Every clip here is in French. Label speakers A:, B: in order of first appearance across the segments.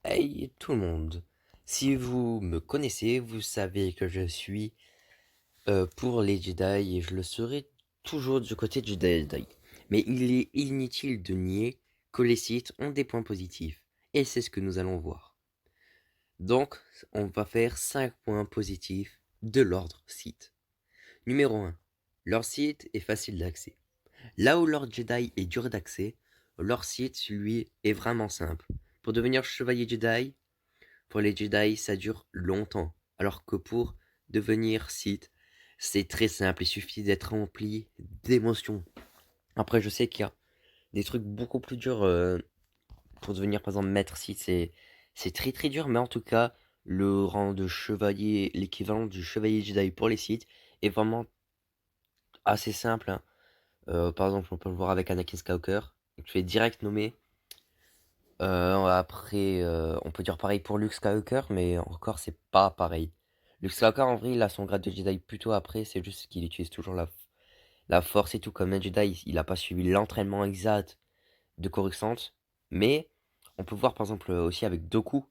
A: Hey tout le monde, si vous me connaissez, vous savez que je suis pour les Jedi et je le serai toujours du côté du Jedi. Mais il est inutile de nier que les Sith ont des points positifs et c'est ce que nous allons voir. Donc, on va faire 5 points positifs de l'ordre Sith. Numéro 1. Leur Sith est facile d'accès. Là où Lord Jedi est dur d'accès, Lord Sith, lui, est vraiment simple. Pour devenir chevalier Jedi, pour les Jedi, ça dure longtemps, alors que pour devenir Sith, c'est très simple, il suffit d'être rempli d'émotions. Après, je sais qu'il y a des trucs beaucoup plus durs pour devenir, par exemple, maître Sith, c'est très très dur, mais en tout cas, le rang de chevalier, l'équivalent du chevalier Jedi pour les Sith, est vraiment assez simple, hein. Par exemple, on peut le voir avec Anakin Skywalker, tu es direct nommé. Après, on peut dire pareil pour Luke Skywalker, mais encore, c'est pas pareil. Luke Skywalker, en vrai, il a son grade de Jedi plutôt après, c'est juste qu'il utilise toujours la force et tout, comme un Jedi, il a pas suivi l'entraînement exact de Coruscant, mais on peut voir par exemple aussi avec Dooku,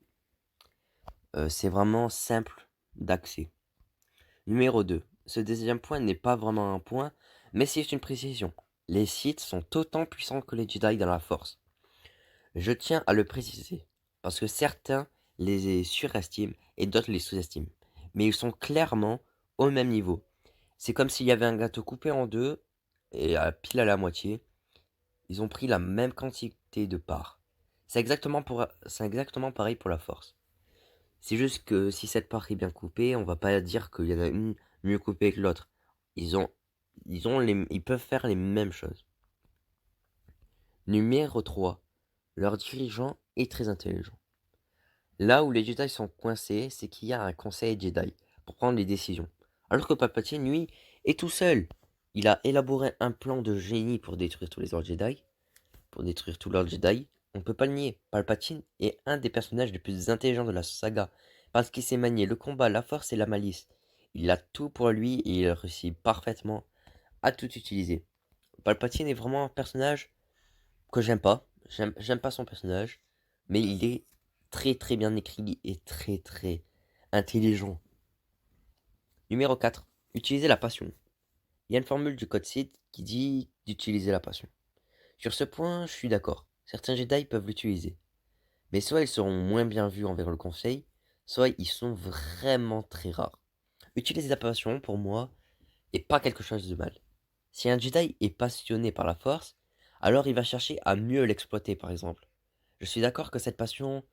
A: c'est vraiment simple d'accès. Numéro 2. Ce deuxième point n'est pas vraiment un point, mais c'est une précision. Les Sith sont autant puissants que les Jedi dans la force. Je tiens à le préciser, parce que certains les surestiment et d'autres les sous-estiment. Mais ils sont clairement au même niveau. C'est comme s'il y avait un gâteau coupé en deux, et pile à la moitié, ils ont pris la même quantité de parts. C'est exactement pareil pour la force. C'est juste que si cette part est bien coupée, on va pas dire qu'il y en a une mieux coupée que l'autre. Ils ont, ils peuvent faire les mêmes choses. Numéro 3. Leur dirigeant est très intelligent. Là où les Jedi sont coincés, c'est qu'il y a un conseil Jedi pour prendre les décisions. Alors que Palpatine, lui, est tout seul. Il a élaboré un plan de génie pour détruire tous les Lord Jedi. Pour détruire tous Lord Jedi. On ne peut pas le nier. Palpatine est un des personnages les plus intelligents de la saga. Parce qu'il sait manier le combat, la force et la malice. Il a tout pour lui et il réussit parfaitement à tout utiliser. Palpatine est vraiment un personnage que j'aime pas. J'aime pas son personnage. Mais il est très très bien écrit et très très intelligent. Numéro 4. Utiliser la passion. Il y a une formule du code Sith qui dit d'utiliser la passion. Sur ce point, je suis d'accord. Certains Jedi peuvent l'utiliser. Mais soit ils seront moins bien vus envers le conseil, soit ils sont vraiment très rares. Utiliser la passion, pour moi, est pas quelque chose de mal. Si un Jedi est passionné par la force, alors il va chercher à mieux l'exploiter, par exemple. Je suis d'accord que cette passion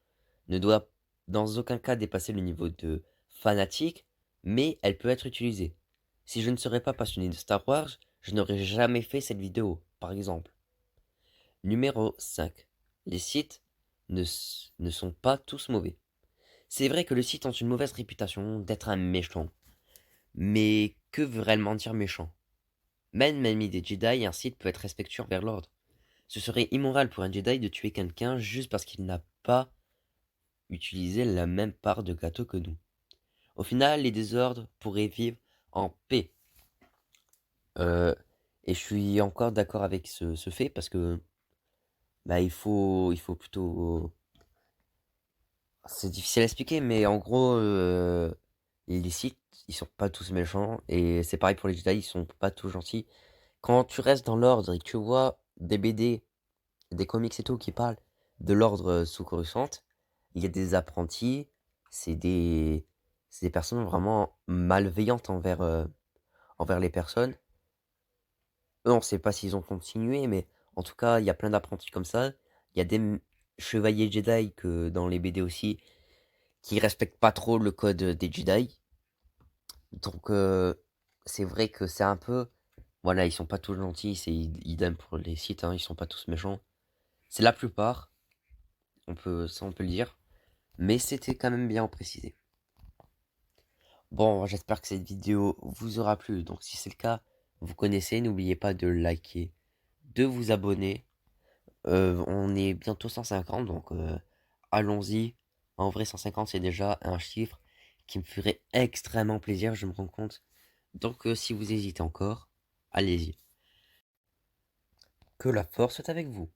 A: ne doit dans aucun cas dépasser le niveau de fanatique, mais elle peut être utilisée. Si je ne serais pas passionné de Star Wars, je n'aurais jamais fait cette vidéo, par exemple. Numéro 5. Les Sith ne sont pas tous mauvais. C'est vrai que les Sith ont une mauvaise réputation d'être un méchant. Mais que veut réellement dire méchant? Même ami des Jedi, un Sith peut être respectueux envers l'ordre. Ce serait immoral pour un Jedi de tuer quelqu'un juste parce qu'il n'a pas utilisé la même part de gâteau que nous. Au final, les désordres pourraient vivre en paix. Euh, et je suis encore d'accord avec ce fait parce que bah, il faut plutôt. C'est difficile à expliquer, mais en gros, les Sith, ils sont pas tous méchants et c'est pareil pour les Jedi, ils sont pas tous gentils. Quand tu restes dans l'ordre et que tu vois des BD, des comics et tout qui parlent de l'ordre sous Coruscant, il y a des apprentis, c'est des, c'est des personnes vraiment malveillantes envers les personnes. Eux, on sait pas s'ils ont continué, mais en tout cas, il y a plein d'apprentis comme ça. Il y a des chevaliers Jedi que dans les BD aussi, qui respectent pas trop le code des Jedi. Donc, c'est vrai que c'est un peu. Voilà, ils sont pas tous gentils, c'est idem pour les Sith, hein, ils sont pas tous méchants. C'est la plupart, ça on peut le dire, mais c'était quand même bien précisé. Bon, j'espère que cette vidéo vous aura plu, donc si c'est le cas, vous connaissez, n'oubliez pas de liker, de vous abonner. On est bientôt 150, donc allons-y. En vrai, 150, c'est déjà un chiffre qui me ferait extrêmement plaisir, je me rends compte. Donc, si vous hésitez encore, allez-y. Que la force soit avec vous.